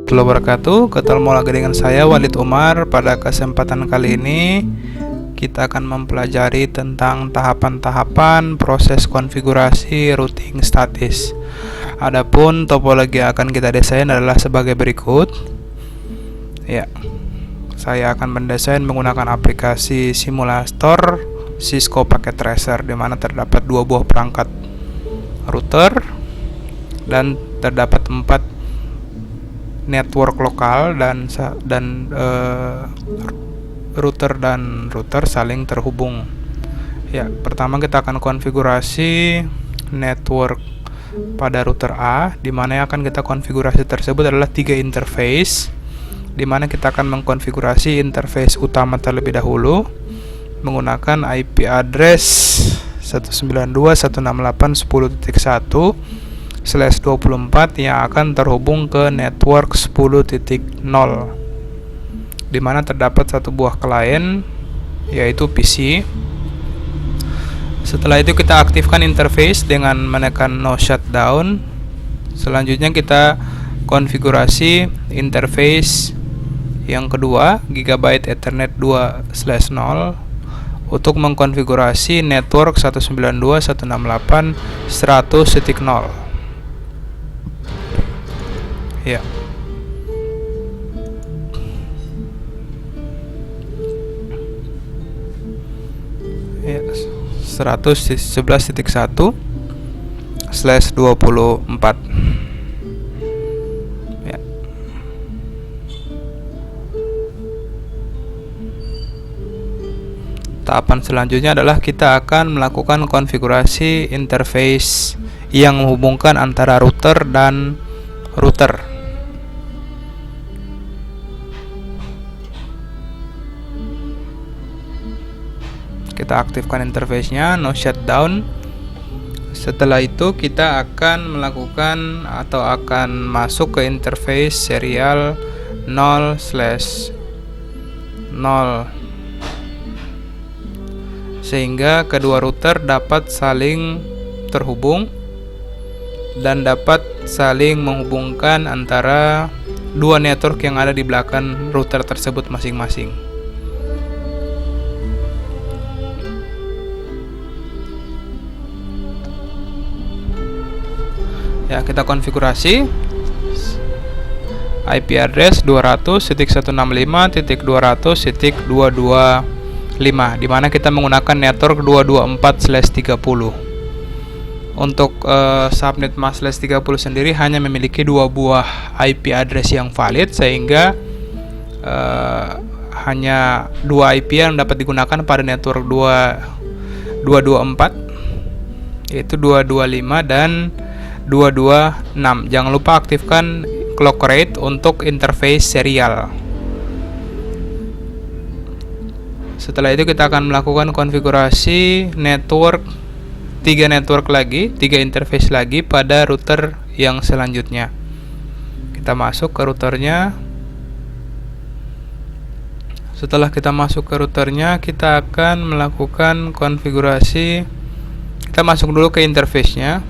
warahmatullahi wabarakatuh. Ketemu lagi dengan saya Walid Umar. Pada kesempatan kali ini kita akan mempelajari tentang tahapan-tahapan proses konfigurasi routing statis. Adapun topologi yang akan kita desain adalah sebagai berikut. Ya, saya akan mendesain menggunakan aplikasi simulator Cisco Packet Tracer, di mana terdapat dua buah perangkat router dan terdapat 4 network lokal dan router saling terhubung. Ya, pertama kita akan konfigurasi network pada router A, di mana yang akan kita konfigurasi tersebut adalah 3 interface, di mana kita akan mengkonfigurasi interface utama terlebih dahulu menggunakan IP address 192.168.10.1/24 yang akan terhubung ke network 10.0, di mana terdapat satu buah klien yaitu PC. Setelah itu kita aktifkan interface dengan menekan no shutdown. Selanjutnya kita konfigurasi interface yang kedua, Gigabyte Ethernet 2/0, untuk mengkonfigurasi network 192.168.100.0. Ya. Ya, 111.1/24. Ya. Tahapan selanjutnya adalah kita akan melakukan konfigurasi interface yang menghubungkan antara router dan router. Kita aktifkan interface-nya, no shutdown. Setelah itu kita akan melakukan atau akan masuk ke interface serial 0/0, sehingga kedua router dapat saling terhubung dan dapat saling menghubungkan antara dua network yang ada di belakang router tersebut masing-masing. Ya, kita konfigurasi IP address 200.165.200.225, di mana kita menggunakan network 224/30. Untuk subnet mas/30 sendiri hanya memiliki dua buah IP address yang valid, sehingga hanya dua IP yang dapat digunakan pada network 224, yaitu 225 dan 226. Jangan lupa aktifkan clock rate untuk interface serial. Setelah itu kita akan melakukan konfigurasi network 3 interface lagi pada router yang selanjutnya. Kita masuk ke routernya. Setelah kita masuk ke routernya, kita akan melakukan konfigurasi. Kita masuk dulu ke interface-nya.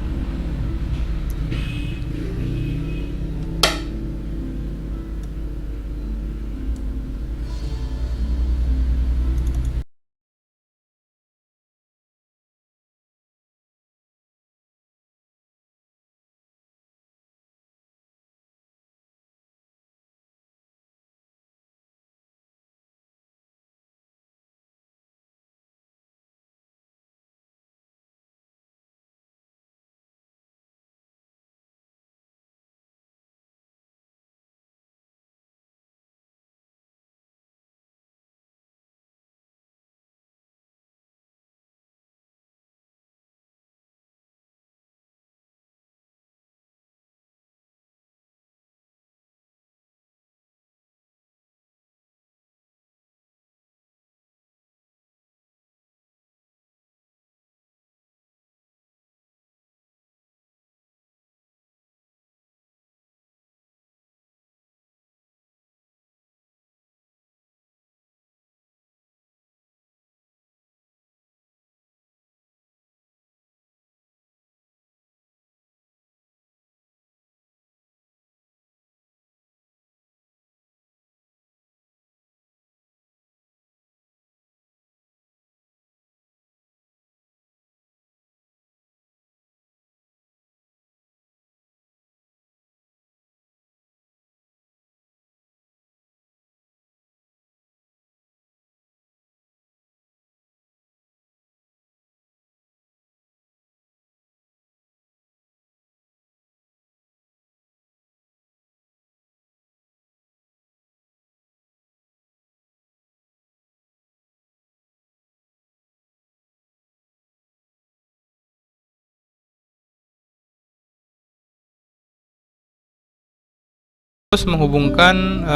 terus menghubungkan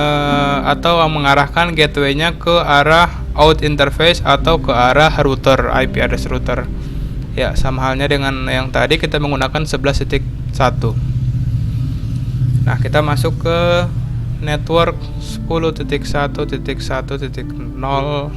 atau mengarahkan gateway-nya ke arah out interface atau ke arah router, IP address router. Ya, sama halnya dengan yang tadi kita menggunakan 11.1. Nah, kita masuk ke network 10.1.1.0.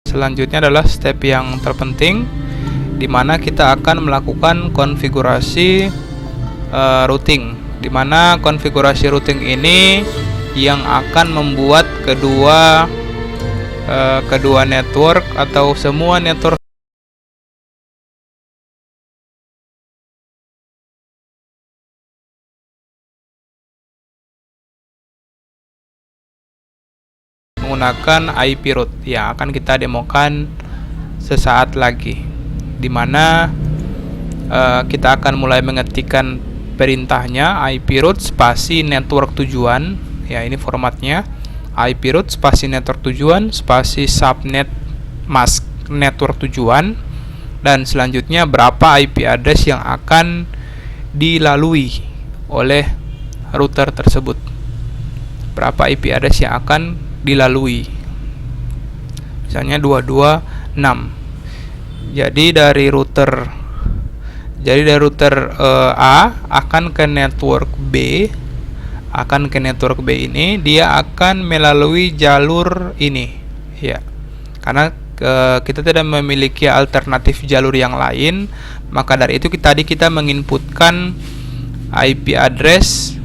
Selanjutnya adalah step yang terpenting, di mana kita akan melakukan konfigurasi routing, di mana konfigurasi routing ini yang akan membuat kedua network atau semua network menggunakan IP route yang akan kita demokan sesaat lagi, dimana kita akan mulai mengetikkan perintahnya IP route spasi network tujuan. Ya, ini formatnya IP route spasi network tujuan spasi subnet mask network tujuan, dan selanjutnya berapa IP address yang akan dilalui oleh router tersebut, berapa IP address yang akan dilalui, misalnya 226. Jadi dari router A akan ke network B, ini dia akan melalui jalur ini, ya, karena kita tidak memiliki alternatif jalur yang lain, maka dari itu kita menginputkan IP address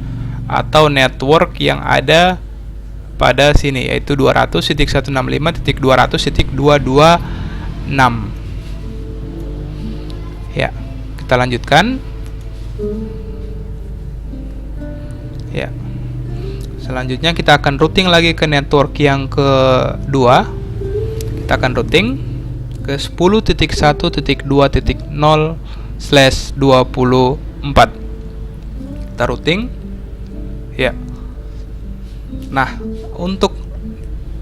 atau network yang ada pada sini, yaitu 200.165.200.226. Ya, kita lanjutkan. Ya, selanjutnya kita akan routing lagi ke network yang kedua. Kita akan routing ke 10.1.2.0/24. Kita routing. Ya. Nah, untuk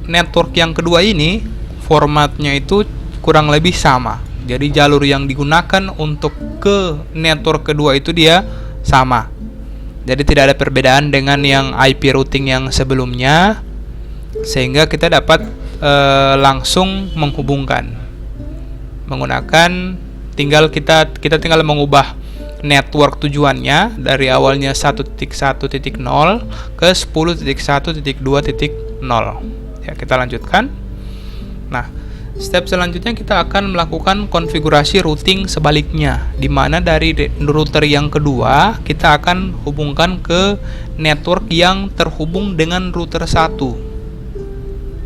network yang kedua ini formatnya itu kurang lebih sama. Jadi jalur yang digunakan untuk ke network kedua itu dia sama. Jadi tidak ada perbedaan dengan yang IP routing yang sebelumnya, sehingga kita dapat langsung menghubungkan menggunakan kita tinggal mengubah network tujuannya dari awalnya 1.1.0 ke 10.1.2.0. Ya, kita lanjutkan. Nah, Step selanjutnya kita akan melakukan konfigurasi routing sebaliknya, di mana dari router yang kedua kita akan hubungkan ke network yang terhubung dengan router 1.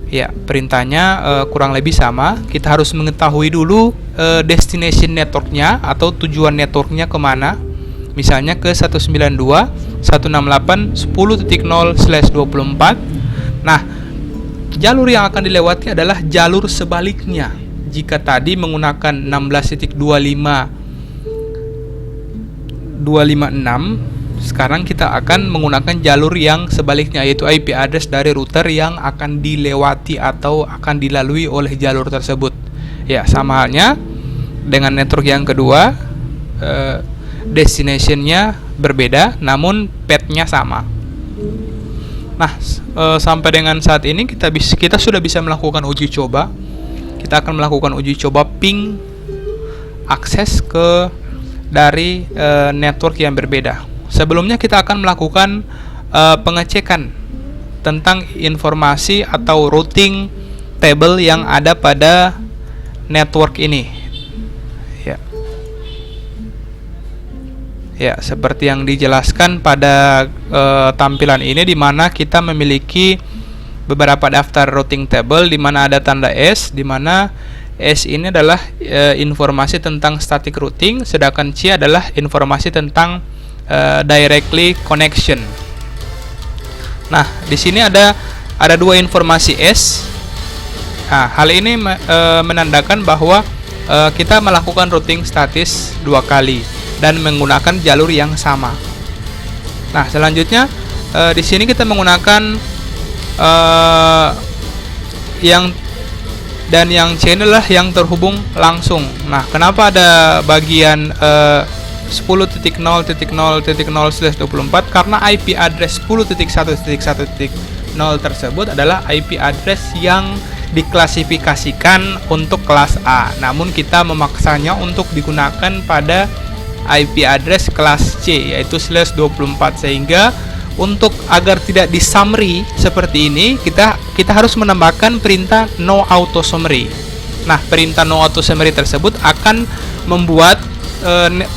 Ya, perintahnya kurang lebih sama. Kita harus mengetahui dulu destination networknya atau tujuan networknya kemana. Misalnya ke 192.168.10.0/24. Nah, jalur yang akan dilewati adalah jalur sebaliknya. Jika tadi menggunakan 16.25.256, sekarang kita akan menggunakan jalur yang sebaliknya, yaitu IP address dari router yang akan dilewati atau akan dilalui oleh jalur tersebut. Ya, sama halnya dengan network yang kedua, destination-nya berbeda, namun path-nya sama. Nah, sampai dengan saat ini kita sudah bisa melakukan uji coba. Kita akan melakukan uji coba ping akses ke dari network yang berbeda. Sebelumnya kita akan melakukan pengecekan tentang informasi atau routing table yang ada pada network ini. Ya, seperti yang dijelaskan pada tampilan ini, di mana kita memiliki beberapa daftar routing table, di mana ada tanda S, di mana S ini adalah informasi tentang static routing, sedangkan C adalah informasi tentang directly connection. Nah, di sini ada dua informasi S. Nah, hal ini menandakan bahwa kita melakukan routing statis 2 kali dan menggunakan jalur yang sama. Nah, selanjutnya di sini kita menggunakan yang C adalah yang terhubung langsung. Nah, kenapa ada bagian 10.0.0.0/24? Karena IP address 10.1.1.0 tersebut adalah IP address yang diklasifikasikan untuk kelas A. Namun kita memaksanya untuk digunakan pada IP address kelas C, yaitu /24, sehingga agar tidak di summary seperti ini, kita harus menambahkan perintah no auto summary. Nah, perintah no auto summary tersebut akan membuat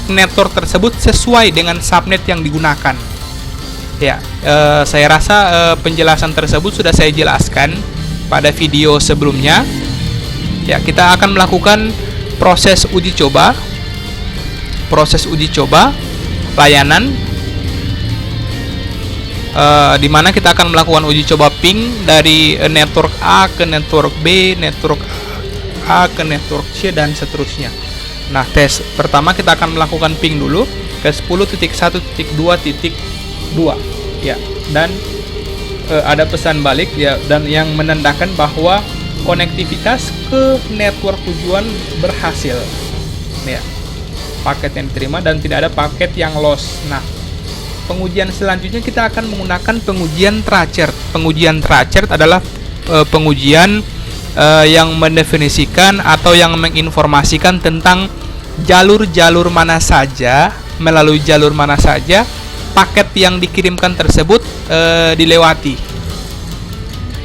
network tersebut sesuai dengan subnet yang digunakan. Ya, saya rasa penjelasan tersebut sudah saya jelaskan pada video sebelumnya. Ya, kita akan melakukan proses uji coba layanan, di mana kita akan melakukan uji coba ping dari network A ke network B, network A ke network C, dan seterusnya. Nah, tes pertama kita akan melakukan ping dulu ke 10.1.2.2 ya, dan ada pesan balik ya, dan yang menandakan bahwa konektivitas ke network tujuan berhasil ya. Paket yang diterima dan tidak ada paket yang lost. Nah, pengujian selanjutnya kita akan menggunakan pengujian tracert. Pengujian tracert adalah pengujian yang mendefinisikan atau yang menginformasikan tentang jalur-jalur mana saja, melalui jalur mana saja paket yang dikirimkan tersebut dilewati.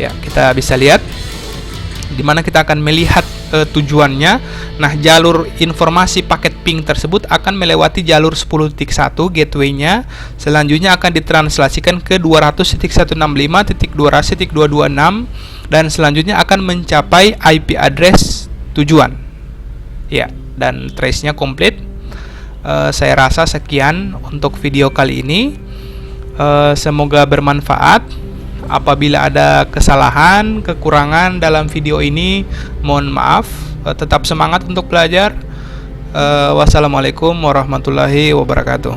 Ya, kita bisa lihat di mana kita akan melihat tujuannya. Nah, jalur informasi paket ping tersebut akan melewati jalur 10.1 gateway-nya. Selanjutnya akan ditranslasikan ke 200.165.200.226 dan selanjutnya akan mencapai IP address tujuan. Ya, dan trace-nya komplit. Saya rasa sekian untuk video kali ini. Semoga bermanfaat. Apabila ada kesalahan, kekurangan dalam video ini, mohon maaf. Tetap semangat untuk belajar. Wassalamualaikum warahmatullahi wabarakatuh.